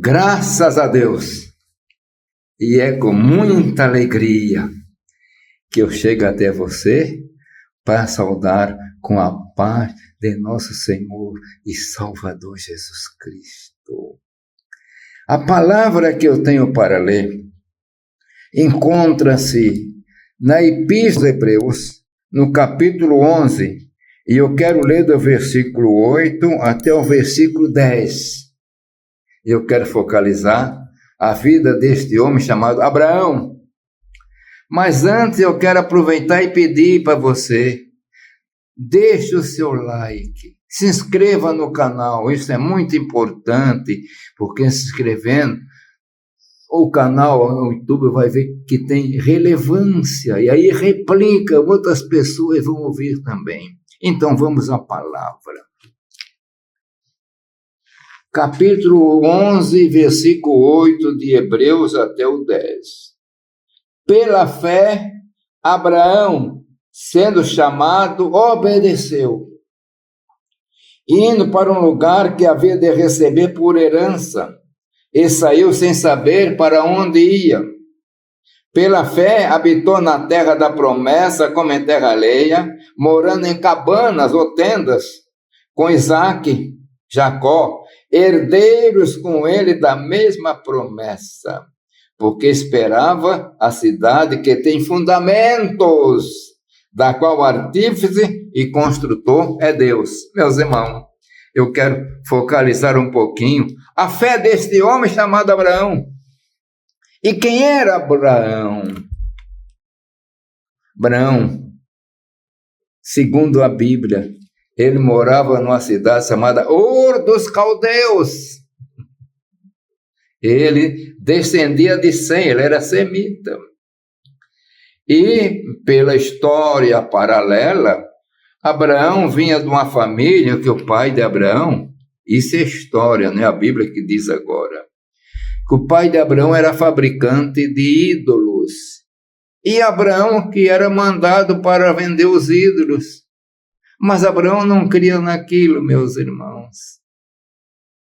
Graças a Deus. E é com muita alegria que eu chego até você para saudar com a paz de nosso Senhor e Salvador Jesus Cristo. A palavra que eu tenho para ler encontra-se na Epístola de Hebreus, no capítulo 11, e eu quero ler do versículo 8 até o versículo 10. Eu quero focalizar a vida deste homem chamado Abraão. Mas antes eu quero aproveitar e pedir para você, deixe o seu like, se inscreva no canal, isso é muito importante, porque se inscrevendo, o canal, o YouTube vai ver que tem relevância, e aí replica, outras pessoas vão ouvir também. Então vamos à palavra. Capítulo 11, versículo 8 de Hebreus até o 10. Pela fé, Abraão, sendo chamado, obedeceu, indo para um lugar que havia de receber por herança, e saiu sem saber para onde ia. Pela fé, habitou na terra da promessa, como em terra alheia, morando em cabanas ou tendas, com Isaque, Jacó, herdeiros com ele da mesma promessa, porque esperava a cidade que tem fundamentos, da qual o artífice e construtor é Deus. Meus irmãos, eu quero focalizar um pouquinho a fé deste homem chamado Abraão. E quem era Abraão? Abraão, segundo a Bíblia, ele morava numa cidade chamada Ur dos Caldeus. Ele descendia de Sem, ele era semita. E, pela história paralela, Abraão vinha de uma família que o pai de Abraão, isso é história, não é a Bíblia que diz agora, que o pai de Abraão era fabricante de ídolos. E Abraão que era mandado para vender os ídolos. Mas Abraão não cria naquilo, meus irmãos.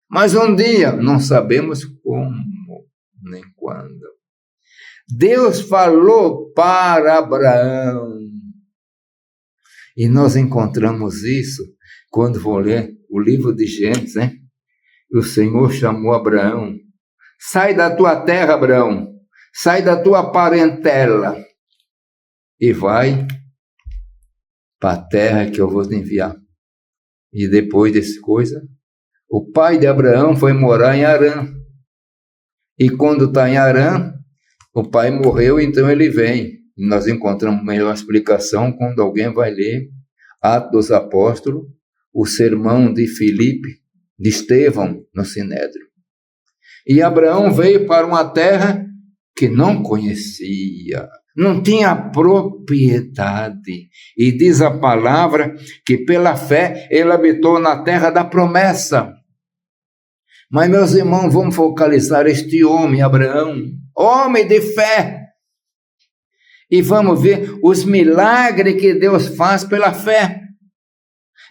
Mas um dia, não sabemos como, nem quando, Deus falou para Abraão. E nós encontramos isso quando vou ler o livro de Gênesis, né? O Senhor chamou Abraão. Sai da tua terra, Abraão. Sai da tua parentela. E vai para a terra que eu vou te enviar. E depois dessa coisa, o pai de Abraão foi morar em Harã. E quando está em Harã, o pai morreu, então ele vem. E nós encontramos melhor explicação quando alguém vai ler Atos dos Apóstolos, o sermão de Filipe, de Estevão, no Sinédrio. E Abraão veio para uma terra que não conhecia, não tinha propriedade. E diz a palavra que pela fé ele habitou na terra da promessa. Mas, meus irmãos, vamos focalizar este homem, Abraão, homem de fé. E vamos ver os milagres que Deus faz pela fé.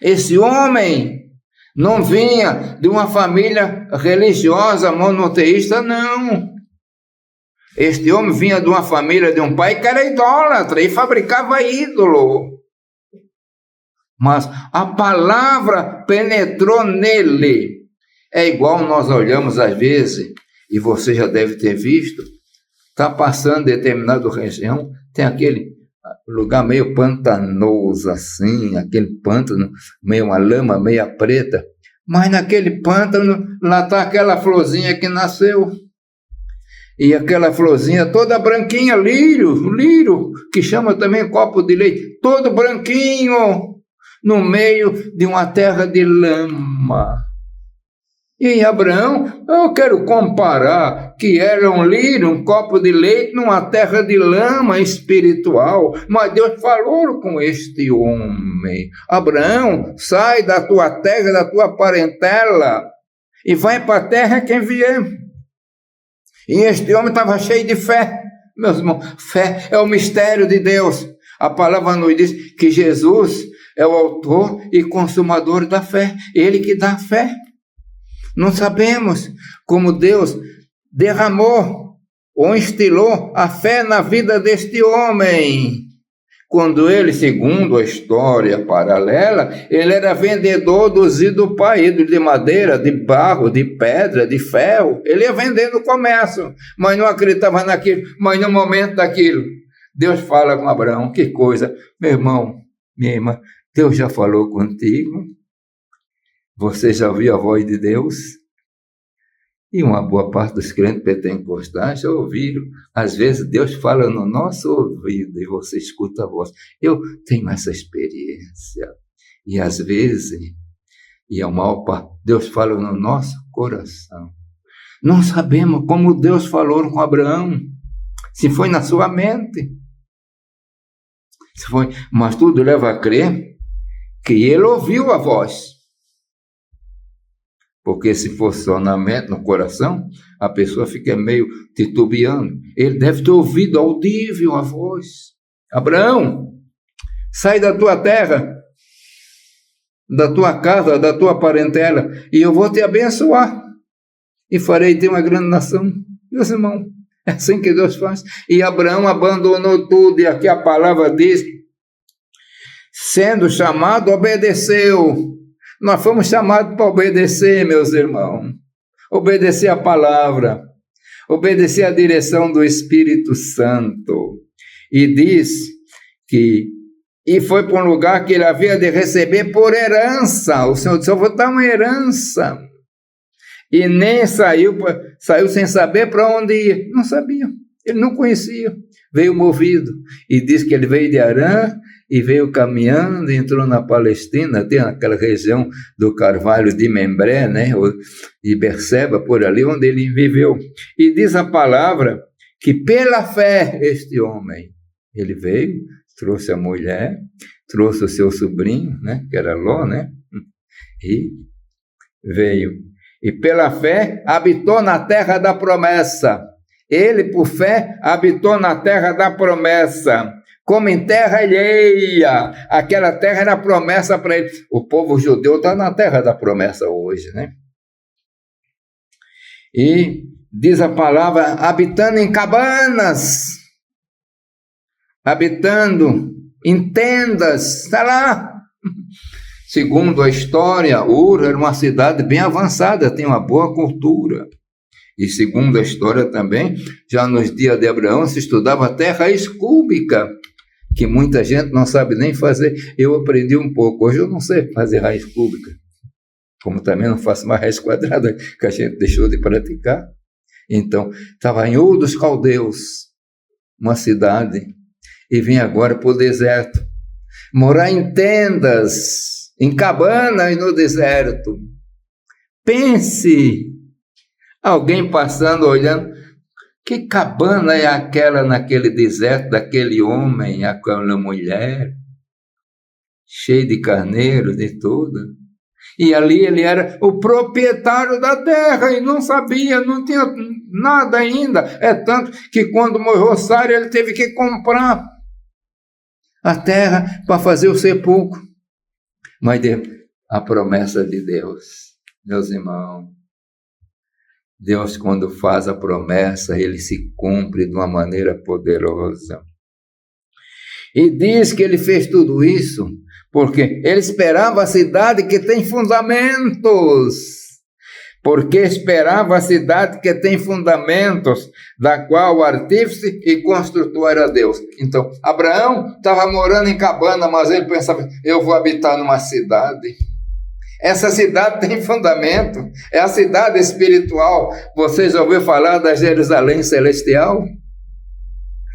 Esse homem não vinha de uma família religiosa, monoteísta, não. Este homem vinha de uma família de um pai que era idólatra e fabricava ídolo. Mas a palavra penetrou nele. É igual nós olhamos às vezes, e você já deve ter visto, está passando em determinada região, tem aquele lugar meio pantanoso assim, aquele pântano, meio uma lama meia preta, mas naquele pântano lá está aquela florzinha que nasceu. E aquela florzinha toda branquinha, lírio, que chama também copo de leite, todo branquinho, no meio de uma terra de lama. E Abraão, eu quero comparar que era um lírio, um copo de leite, numa terra de lama espiritual. Mas Deus falou com este homem: Abraão, sai da tua terra, da tua parentela, e vai para a terra que enviei. E este homem estava cheio de fé. Meus irmãos, fé é o mistério de Deus. A palavra nos diz que Jesus é o autor e consumador da fé. Ele que dá fé. Não sabemos como Deus derramou ou instilou a fé na vida deste homem. Quando ele, segundo a história paralela, ele era vendedor dos ídolos para ídolos de madeira, de barro, de pedra, de ferro. Ele ia vender no comércio, mas não acreditava naquilo. Mas no momento daquilo, Deus fala com Abraão, que coisa. Meu irmão, minha irmã, Deus já falou contigo? Você já ouviu a voz de Deus? E uma boa parte dos crentes pentecostais já ouviram. Às vezes Deus fala no nosso ouvido e você escuta a voz. Eu tenho essa experiência. E às vezes, e a maior parte, Deus fala no nosso coração. Não sabemos como Deus falou com Abraão. Se foi na sua mente. Se foi, mas tudo leva a crer que ele ouviu a voz. Porque se for só na mente, no coração, a pessoa fica meio titubeando. Ele deve ter ouvido audível a voz. Abraão, sai da tua terra, da tua casa, da tua parentela, e eu vou te abençoar. E farei de uma grande nação. Meus irmãos, é assim que Deus faz. E Abraão abandonou tudo, e aqui a palavra diz, sendo chamado, obedeceu. Nós fomos chamados para obedecer, meus irmãos. Obedecer a palavra. Obedecer a direção do Espírito Santo. E diz que... E foi para um lugar que ele havia de receber por herança. O Senhor disse, eu vou dar uma herança. E nem saiu sem saber para onde ir. Não sabia. Ele não conhecia. Veio movido. E diz que ele veio de Arã, e veio caminhando, entrou na Palestina, tem aquela região do Carvalho de Membré, né, e Berseba, por ali onde ele viveu. E diz a palavra que pela fé este homem, ele veio, trouxe a mulher, trouxe o seu sobrinho, né, que era Ló, né, e veio. E pela fé habitou na terra da promessa. Ele, por fé, habitou na terra da promessa. Como em terra alheia. Aquela terra era promessa para ele. O povo judeu está na terra da promessa hoje, né? E diz a palavra, habitando em cabanas, habitando em tendas, está lá. Segundo a história, Ur era uma cidade bem avançada, tem uma boa cultura. E segundo a história também, já nos dias de Abraão se estudava terra escúbica, que muita gente não sabe nem fazer. Eu aprendi um pouco. Hoje eu não sei fazer raiz cúbica. Como também não faço mais raiz quadrada, que a gente deixou de praticar. Então, estava em Ur dos Caldeus, uma cidade, e vim agora para o deserto. Morar em tendas, em cabanas no deserto. Pense, alguém passando, olhando, que cabana é aquela naquele deserto, daquele homem, aquela mulher, cheio de carneiros, de tudo. E ali ele era o proprietário da terra e não sabia, não tinha nada ainda. É tanto que quando morreu Sara, ele teve que comprar a terra para fazer o sepulcro. Mas a promessa de Deus, meus irmãos, Deus, quando faz a promessa, ele se cumpre de uma maneira poderosa. E diz que ele fez tudo isso porque ele esperava a cidade que tem fundamentos. Porque esperava a cidade que tem fundamentos, da qual o artífice e construtor era Deus. Então, Abraão estava morando em cabana, mas ele pensava, eu vou habitar numa cidade. Essa cidade tem fundamento, é a cidade espiritual. Você já ouviu falar da Jerusalém Celestial?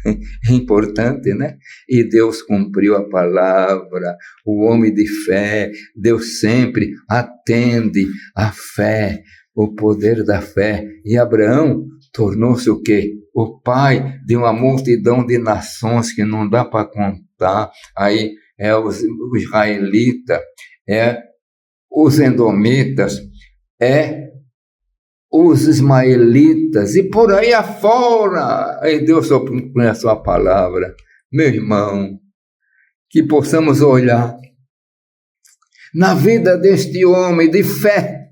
É importante, né? E Deus cumpriu a palavra, o homem de fé, Deus sempre atende a fé, o poder da fé. E Abraão tornou-se o quê? O pai de uma multidão de nações que não dá para contar. Aí é os israelitas, é os edomitas, os ismaelitas, e por aí afora. Aí Deus cumpre a sua palavra. Meu irmão, que possamos olhar na vida deste homem de fé,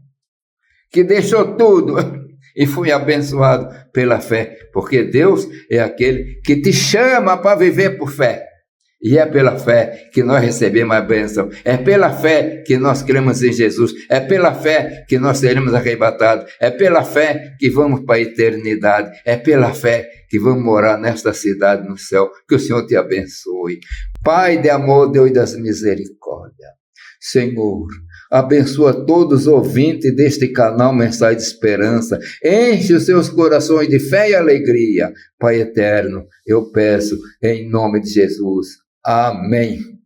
que deixou tudo e foi abençoado pela fé, porque Deus é aquele que te chama para viver por fé. E é pela fé que nós recebemos a bênção, é pela fé que nós cremos em Jesus, é pela fé que nós seremos arrebatados, é pela fé que vamos para a eternidade, é pela fé que vamos morar nesta cidade no céu. Que o Senhor te abençoe. Pai de amor, Deus das misericórdias, Senhor, abençoa todos os ouvintes deste canal Mensagem de Esperança, enche os seus corações de fé e alegria. Pai eterno, eu peço em nome de Jesus. Amém.